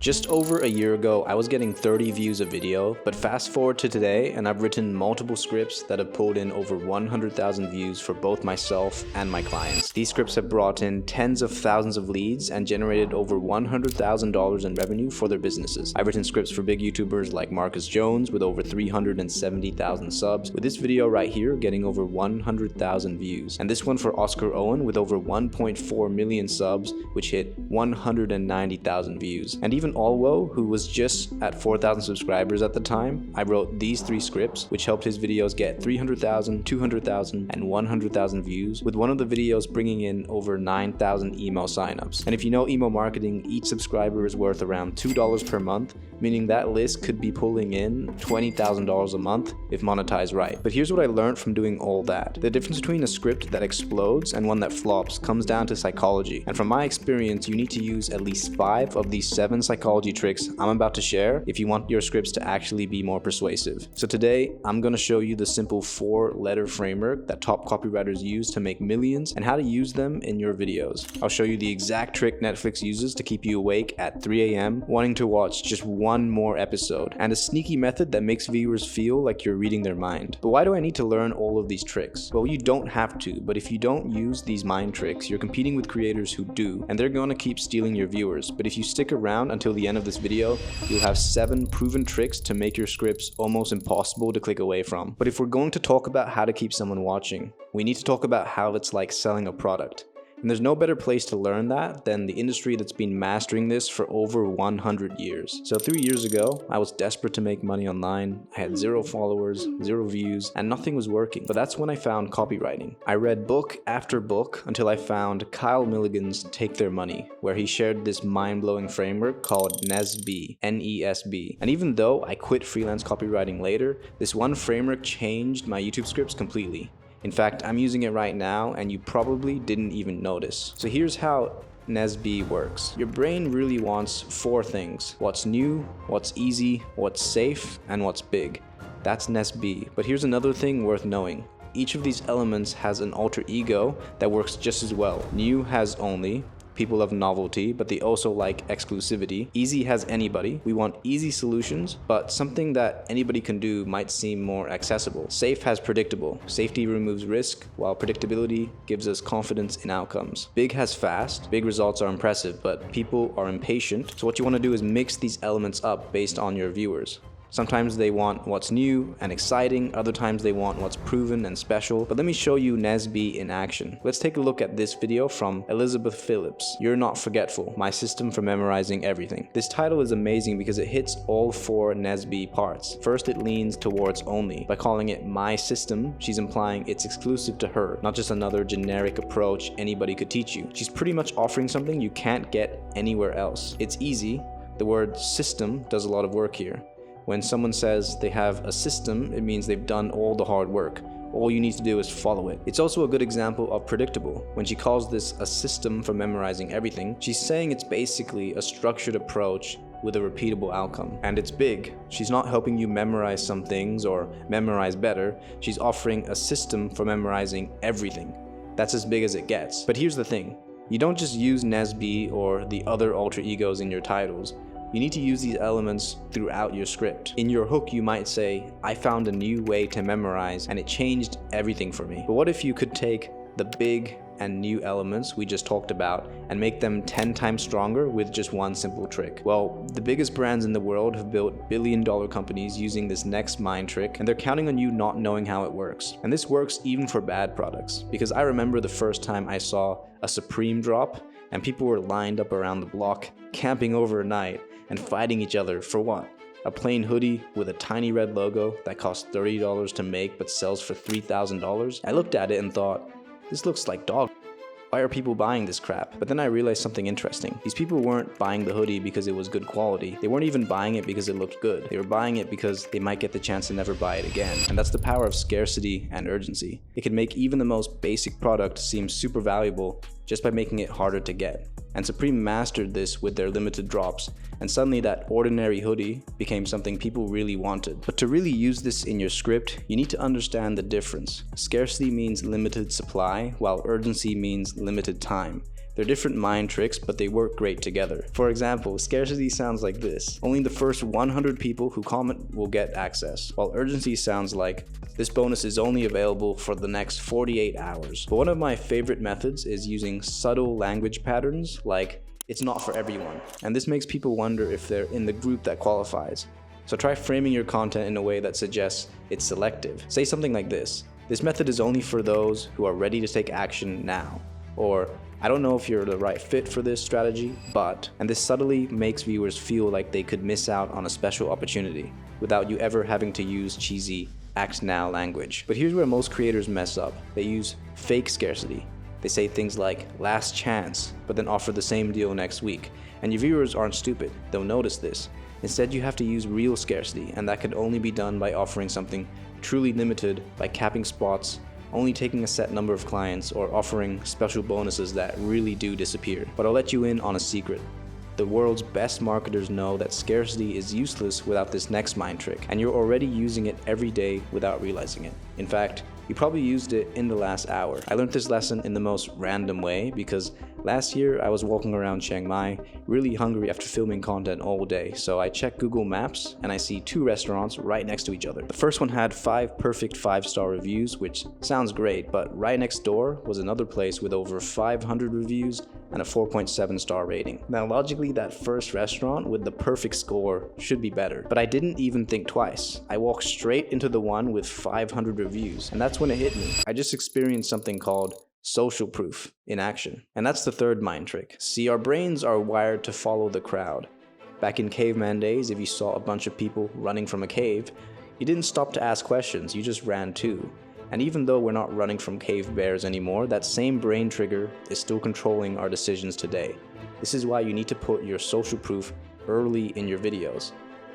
Just over a year ago, I was getting 30 views a video, but fast forward to today and I've written multiple scripts that have pulled in over 100,000 views for both myself and my clients. These scripts have brought in tens of thousands of leads and generated over $100,000 in revenue for their businesses. I've written scripts for big YouTubers like Marcus Jones with over 370,000 subs, with this video right here getting over 100,000 views. And this one for Oscar Owen with over 1.4 million subs, which hit 190,000 views. And even Alwo, who was just at 4,000 subscribers at the time, I wrote these three scripts, which helped his videos get 300,000, 200,000, and 100,000 views, with one of the videos bringing in over 9,000 email signups. And if you know email marketing, each subscriber is worth around $2 per month, meaning that list could be pulling in $20,000 a month if monetized right. But here's what I learned from doing all that. The difference between a script that explodes and one that flops comes down to psychology. And from my experience, you need to use at least 5 of these 7 psychology tricks I'm about to share if you want your scripts to actually be more persuasive. So today, I'm going to show you the simple 4-letter framework that top copywriters use to make millions and how to use them in your videos. I'll show you the exact trick Netflix uses to keep you awake at 3 a.m. wanting to watch just one more episode, and a sneaky method that makes viewers feel like you're reading their mind. But why do I need to learn all of these tricks? Well, you don't have to, but if you don't use these mind tricks, you're competing with creators who do, and they're going to keep stealing your viewers. But if you stick around until the end of this video, you'll have 7 proven tricks to make your scripts almost impossible to click away from. But if we're going to talk about how to keep someone watching, we need to talk about how it's like selling a product. And there's no better place to learn that than the industry that's been mastering this for over 100 years. So 3 years ago, I was desperate to make money online. I had 0 followers, 0 views, and nothing was working. But that's when I found copywriting. I read book after book until I found Kyle Milligan's Take Their Money, where he shared this mind-blowing framework called NESB, N-E-S-B. And even though I quit freelance copywriting later, this one framework changed my YouTube scripts completely. In fact, I'm using it right now and you probably didn't even notice. So here's how NESB works. Your brain really wants 4 things: what's new, what's easy, what's safe, and what's big. That's NESB. But here's another thing worth knowing. Each of these elements has an alter ego that works just as well. New has only. People love novelty, but they also like exclusivity. Easy has anybody. We want easy solutions, but something that anybody can do might seem more accessible. Safe has predictable. Safety removes risk, while predictability gives us confidence in outcomes. Big has fast. Big results are impressive, but people are impatient. So what you want to do is mix these elements up based on your viewers. Sometimes they want what's new and exciting, other times they want what's proven and special. But let me show you NESB in action. Let's take a look at this video from Elizabeth Phillips. You're Not Forgetful, My System for Memorizing Everything. This title is amazing because it hits all 4 NESB parts. First, it leans towards only. By calling it My System, she's implying it's exclusive to her, not just another generic approach anybody could teach you. She's pretty much offering something you can't get anywhere else. It's easy. The word system does a lot of work here. When someone says they have a system, it means they've done all the hard work. All you need to do is follow it. It's also a good example of predictable. When she calls this a system for memorizing everything, she's saying it's basically a structured approach with a repeatable outcome. And it's big. She's not helping you memorize some things or memorize better. She's offering a system for memorizing everything. That's as big as it gets. But here's the thing. You don't just use NESB or the other alter egos in your titles. You need to use these elements throughout your script. In your hook, you might say, I found a new way to memorize and it changed everything for me. But what if you could take the big and new elements we just talked about and make them 10 times stronger with just one simple trick? Well, the biggest brands in the world have built billion-dollar companies using this next mind trick, and they're counting on you not knowing how it works. And this works even for bad products, because I remember the first time I saw a Supreme drop and people were lined up around the block, camping overnight, and fighting each other for what? A plain hoodie with a tiny red logo that costs $30 to make but sells for $3,000? I looked at it and thought, this looks like dog. Why are people buying this crap? But then I realized something interesting. These people weren't buying the hoodie because it was good quality. They weren't even buying it because it looked good. They were buying it because they might get the chance to never buy it again. And that's the power of scarcity and urgency. It can make even the most basic product seem super valuable just by making it harder to get. And Supreme mastered this with their limited drops, and suddenly that ordinary hoodie became something people really wanted. But to really use this in your script, you need to understand the difference. Scarcity means limited supply, while urgency means limited time. They're different mind tricks, but they work great together. For example, scarcity sounds like this: only the first 100 people who comment will get access, while urgency sounds like this bonus is only available for the next 48 hours. But one of my favorite methods is using subtle language patterns like "it's not for everyone," and this makes people wonder if they're in the group that qualifies. So try framing your content in a way that suggests it's selective. Say something like this: "This method is only for those who are ready to take action now," or "I don't know if you're the right fit for this strategy, but," and this subtly makes viewers feel like they could miss out on a special opportunity without you ever having to use cheesy act now language. But here's where most creators mess up. They use fake scarcity. They say things like "last chance," but then offer the same deal next week. And your viewers aren't stupid, they'll notice this. Instead, you have to use real scarcity, and that can only be done by offering something truly limited, by capping spots, only taking a set number of clients, or offering special bonuses that really do disappear. But I'll let you in on a secret. The world's best marketers know that scarcity is useless without this next mind trick, and you're already using it every day without realizing it. In fact, you probably used it in the last hour. I learned this lesson in the most random way because last year I was walking around Chiang Mai really hungry after filming content all day, so I checked Google Maps and I see 2 restaurants right next to each other. The first one had 5 perfect 5-star reviews, which sounds great, but right next door was another place with over 500 reviews and a 4.7 star rating. Now logically, that first restaurant with the perfect score should be better, but I didn't even think twice. I walked straight into the one with 500 reviews, and that's when it hit me. I just experienced something called social proof in action. And that's the third mind trick. See, our brains are wired to follow the crowd. Back in caveman days, if you saw a bunch of people running from a cave, you didn't stop to ask questions, you just ran too. And even though we're not running from cave bears anymore, that same brain trigger is still controlling our decisions today. This is why you need to put your social proof early in your videos.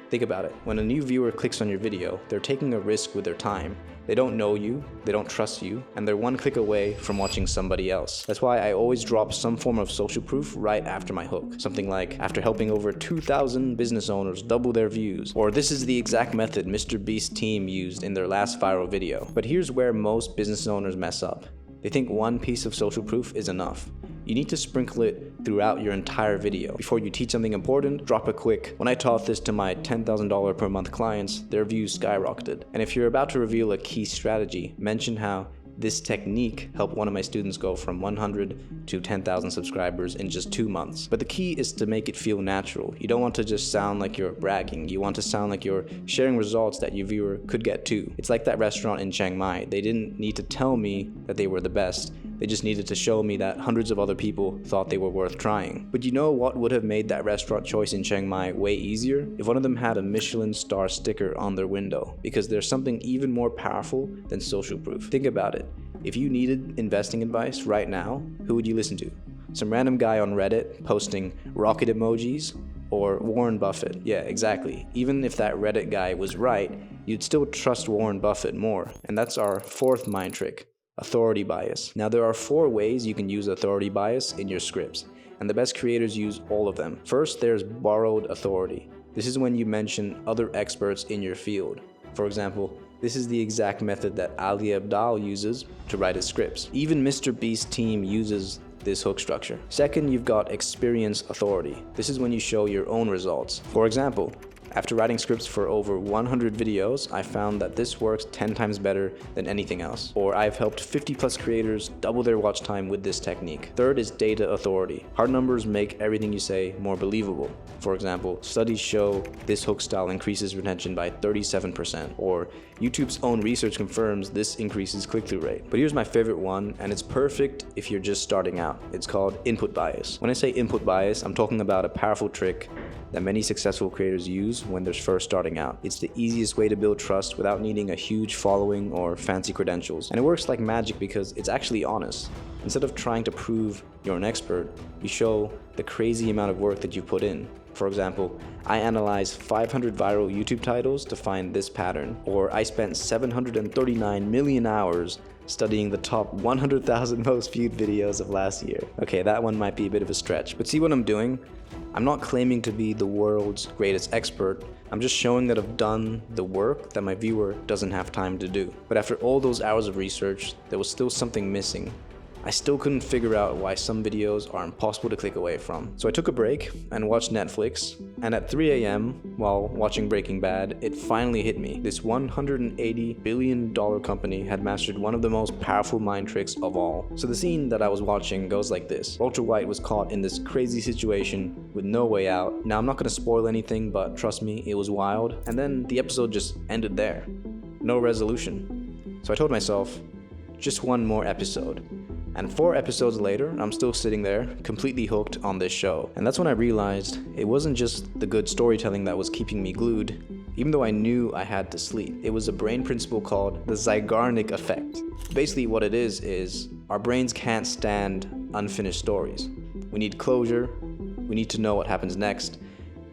Think about it. When a new viewer clicks on your video, they're taking a risk with their time. They don't know you, they don't trust you, and they're one click away from watching somebody else. That's why I always drop some form of social proof right after my hook. Something like, after helping over 2,000 business owners double their views, or this is the exact method MrBeast's team used in their last viral video. But here's where most business owners mess up. They think one piece of social proof is enough. You need to sprinkle it throughout your entire video. Before you teach something important, drop a quick, "When I taught this to my $10,000 per month clients, their views skyrocketed." And if you're about to reveal a key strategy, mention how this technique helped one of my students go from 100 to 10,000 subscribers in just 2 months. But the key is to make it feel natural. You don't want to just sound like you're bragging. You want to sound like you're sharing results that your viewer could get too. It's like that restaurant in Chiang Mai. They didn't need to tell me that they were the best. They just needed to show me that hundreds of other people thought they were worth trying. But you know what would have made that restaurant choice in Chiang Mai way easier? If one of them had a Michelin star sticker on their window. Because there's something even more powerful than social proof. Think about it. If you needed investing advice right now, who would you listen to? Some random guy on Reddit posting rocket emojis? Or Warren Buffett? Yeah, exactly. Even if that Reddit guy was right, you'd still trust Warren Buffett more. And that's our fourth mind trick. Authority bias. Now there are 4 ways you can use authority bias in your scripts, and the best creators use all of them. First, there's borrowed authority. This is when you mention other experts in your field. For example, this is the exact method that Ali Abdaal uses to write his scripts. Even MrBeast's team uses this hook structure. Second, you've got experience authority. This is when you show your own results. For example, after writing scripts for over 100 videos, I found that this works 10 times better than anything else. Or I've helped 50+ creators double their watch time with this technique. Third is data authority. Hard numbers make everything you say more believable. For example, studies show this hook style increases retention by 37%, or YouTube's own research confirms this increases click-through rate. But here's my favorite one, and it's perfect if you're just starting out. It's called input bias. When I say input bias, I'm talking about a powerful trick that many successful creators use when they're first starting out. It's the easiest way to build trust without needing a huge following or fancy credentials. And it works like magic because it's actually honest. Instead of trying to prove you're an expert, you show the crazy amount of work that you put in. For example, I analyzed 500 viral YouTube titles to find this pattern, or I spent 739 million hours studying the top 100,000 most viewed videos of last year. Okay, that one might be a bit of a stretch, but see what I'm doing? I'm not claiming to be the world's greatest expert. I'm just showing that I've done the work that my viewer doesn't have time to do. But after all those hours of research, there was still something missing. I still couldn't figure out why some videos are impossible to click away from. So I took a break and watched Netflix, and at 3 a.m. while watching Breaking Bad, it finally hit me. This $180 billion company had mastered one of the most powerful mind tricks of all. So the scene that I was watching goes like this. Walter White was caught in this crazy situation with no way out. Now I'm not going to spoil anything, but trust me, it was wild. And then the episode just ended there. No resolution. So I told myself, just one more episode. And 4 episodes later, I'm still sitting there, completely hooked on this show. And that's when I realized it wasn't just the good storytelling that was keeping me glued, even though I knew I had to sleep. It was a brain principle called the Zeigarnik effect. Basically what it is our brains can't stand unfinished stories. We need closure, we need to know what happens next,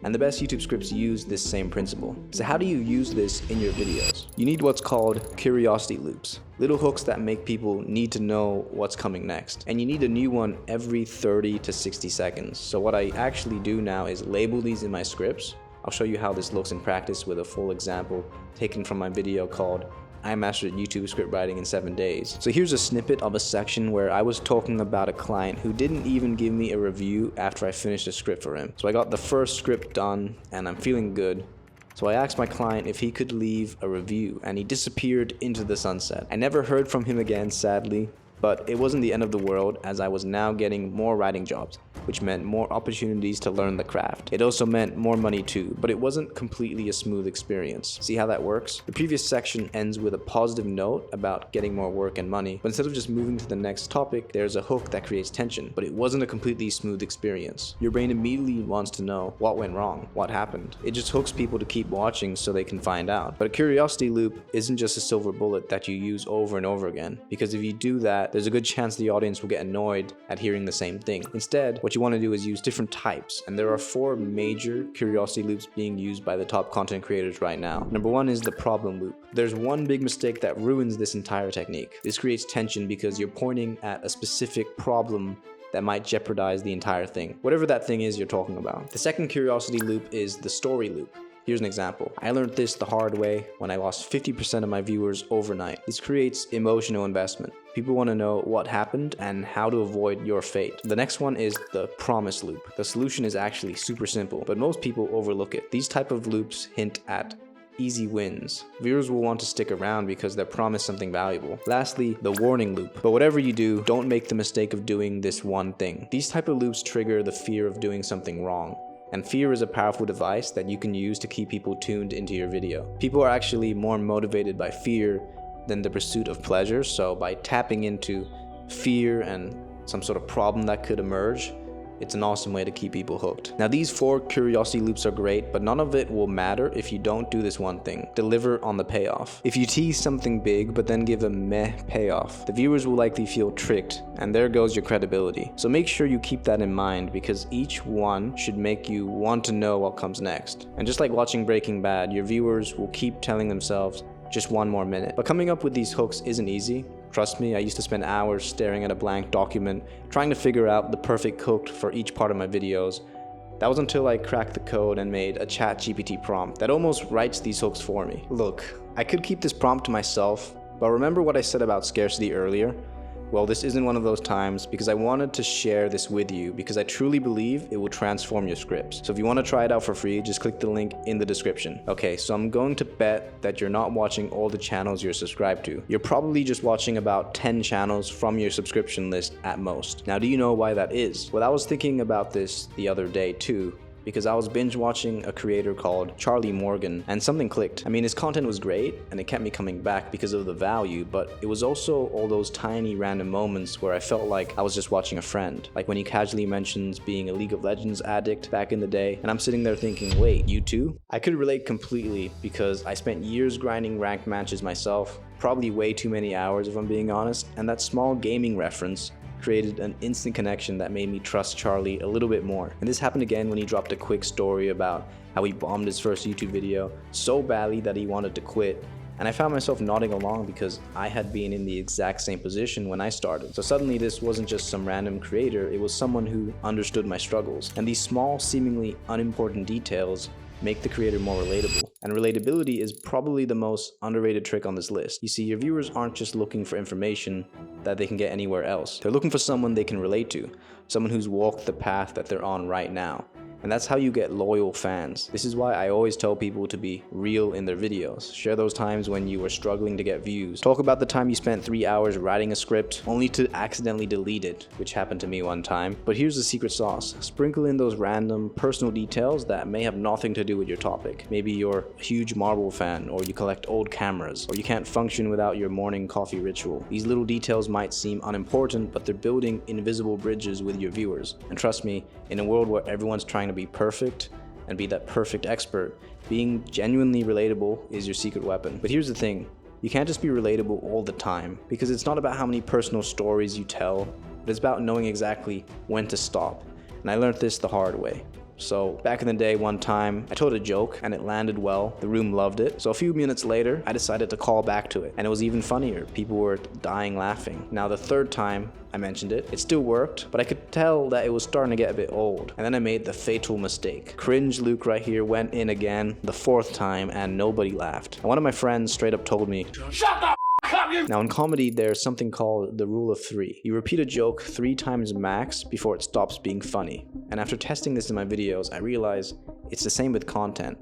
and the best YouTube scripts use this same principle. So how do you use this in your videos? You need what's called curiosity loops. Little hooks that make people need to know what's coming next. And you need a new one every 30 to 60 seconds. So what I actually do now is label these in my scripts. I'll show you how this looks in practice with a full example taken from my video called I mastered YouTube script writing in 7 days. So here's a snippet of a section where I was talking about a client who didn't even give me a review after I finished a script for him. So I got the first script done and I'm feeling good. So I asked my client if he could leave a review, and he disappeared into the sunset. I never heard from him again, sadly, but it wasn't the end of the world, as I was now getting more writing jobs, which meant more opportunities to learn the craft. It also meant more money too, but it wasn't completely a smooth experience. See how that works? The previous section ends with a positive note about getting more work and money, but instead of just moving to the next topic, there's a hook that creates tension, but it wasn't a completely smooth experience. Your brain immediately wants to know what went wrong, what happened. It just hooks people to keep watching so they can find out. But a curiosity loop isn't just a silver bullet that you use over and over again, because if you do that, there's a good chance the audience will get annoyed at hearing the same thing. Instead, what you want to do is use different types, and there are 4 major curiosity loops being used by the top content creators right now. Number 1 is the problem loop. There's one big mistake that ruins this entire technique. This creates tension because you're pointing at a specific problem that might jeopardize the entire thing, whatever that thing is you're talking about. The second curiosity loop is the story loop. Here's an example. I learned this the hard way when I lost 50% of my viewers overnight. This creates emotional investment. People want to know what happened and how to avoid your fate. The next one is the promise loop. The solution is actually super simple, but most people overlook it. These type of loops hint at easy wins. Viewers will want to stick around because they're promised something valuable. Lastly, the warning loop. But whatever you do, don't make the mistake of doing this one thing. These type of loops trigger the fear of doing something wrong. And fear is a powerful device that you can use to keep people tuned into your video. People are actually more motivated by fear than the pursuit of pleasure, so by tapping into fear and some sort of problem that could emerge, it's an awesome way to keep people hooked. Now these 4 curiosity loops are great, but none of it will matter if you don't do this one thing: deliver on the payoff. If you tease something big but then give a meh payoff, the viewers will likely feel tricked, and there goes your credibility. So make sure you keep that in mind, because each one should make you want to know what comes next. And just like watching Breaking Bad, your viewers will keep telling themselves, just one more minute. But coming up with these hooks isn't easy. Trust me, I used to spend hours staring at a blank document, trying to figure out the perfect hook for each part of my videos. That was until I cracked the code and made a ChatGPT prompt that almost writes these hooks for me. Look, I could keep this prompt to myself, but remember what I said about scarcity earlier? Well, this isn't one of those times, because I wanted to share this with you because I truly believe it will transform your scripts. So if you want to try it out for free, just click the link in the description. Okay, so I'm going to bet that you're not watching all the channels you're subscribed to. You're probably just watching about 10 channels from your subscription list at most. Now, do you know why that is? Well, I was thinking about this the other day too, because I was binge watching a creator called Charlie Morgan, and something clicked. I mean, his content was great and it kept me coming back because of the value, but it was also all those tiny random moments where I felt like I was just watching a friend. Like when he casually mentions being a League of Legends addict back in the day, and I'm sitting there thinking, wait, you too? I could relate completely because I spent years grinding ranked matches myself, probably way too many hours if I'm being honest, and that small gaming reference created an instant connection that made me trust Charlie a little bit more. And this happened again when he dropped a quick story about how he bombed his first YouTube video so badly that he wanted to quit. And I found myself nodding along because I had been in the exact same position when I started. So suddenly this wasn't just some random creator, it was someone who understood my struggles. And these small, seemingly unimportant details make the creator more relatable. And relatability is probably the most underrated trick on this list. You see, your viewers aren't just looking for information that they can get anywhere else. They're looking for someone they can relate to, someone who's walked the path that they're on right now. And that's how you get loyal fans. This is why I always tell people to be real in their videos. Share those times when you were struggling to get views. Talk about the time you spent 3 hours writing a script only to accidentally delete it, which happened to me one time. But here's the secret sauce. Sprinkle in those random personal details that may have nothing to do with your topic. Maybe you're a huge Marvel fan, or you collect old cameras, or you can't function without your morning coffee ritual. These little details might seem unimportant, but they're building invisible bridges with your viewers. And trust me, in a world where everyone's trying to be perfect and be that perfect expert, being genuinely relatable is your secret weapon. But here's the thing, you can't just be relatable all the time, because it's not about how many personal stories you tell, but it's about knowing exactly when to stop. And I learned this the hard way. So back in the day, one time I told a joke and it landed well. The room loved it. So a few minutes later, I decided to call back to it, and it was even funnier. People were dying laughing. Now the third time I mentioned it, it still worked, but I could tell that it was starting to get a bit old. And then I made the fatal mistake. Cringe Luke right here went in again the fourth time and nobody laughed. And one of my friends straight up told me, "Shut the Now in comedy, there's something called the rule of 3. You repeat a joke 3 times max before it stops being funny. And after testing this in my videos, I realized it's the same with content.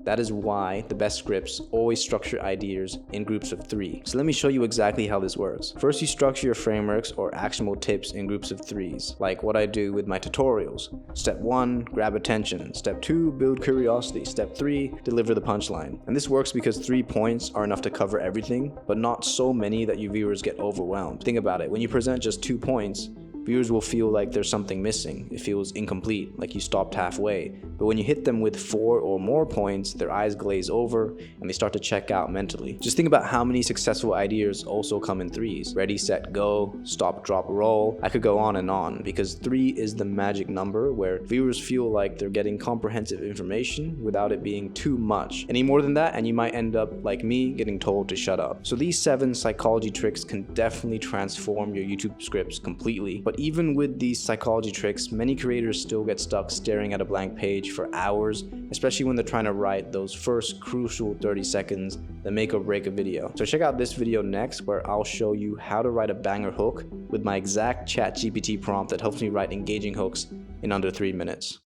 That is why the best scripts always structure ideas in groups of 3. So let me show you exactly how this works. First, you structure your frameworks or actionable tips in groups of 3s, like what I do with my tutorials. Step 1, grab attention. Step 2, build curiosity. Step 3, deliver the punchline. And this works because 3 points are enough to cover everything, but not so many that your viewers get overwhelmed. Think about it, when you present just 2 points, viewers will feel like there's something missing. It feels incomplete, like you stopped halfway. But when you hit them with 4 or more points, their eyes glaze over and they start to check out mentally. Just think about how many successful ideas also come in 3s. Ready, set, go, stop, drop, roll. I could go on, because 3 is the magic number where viewers feel like they're getting comprehensive information without it being too much. Any more than that and you might end up, like me, getting told to shut up. So these 7 psychology tricks can definitely transform your YouTube scripts completely. But even with these psychology tricks, many creators still get stuck staring at a blank page for hours, especially when they're trying to write those first crucial 30 seconds that make or break a video. So check out this video next, where I'll show you how to write a banger hook with my exact ChatGPT prompt that helps me write engaging hooks in under 3 minutes.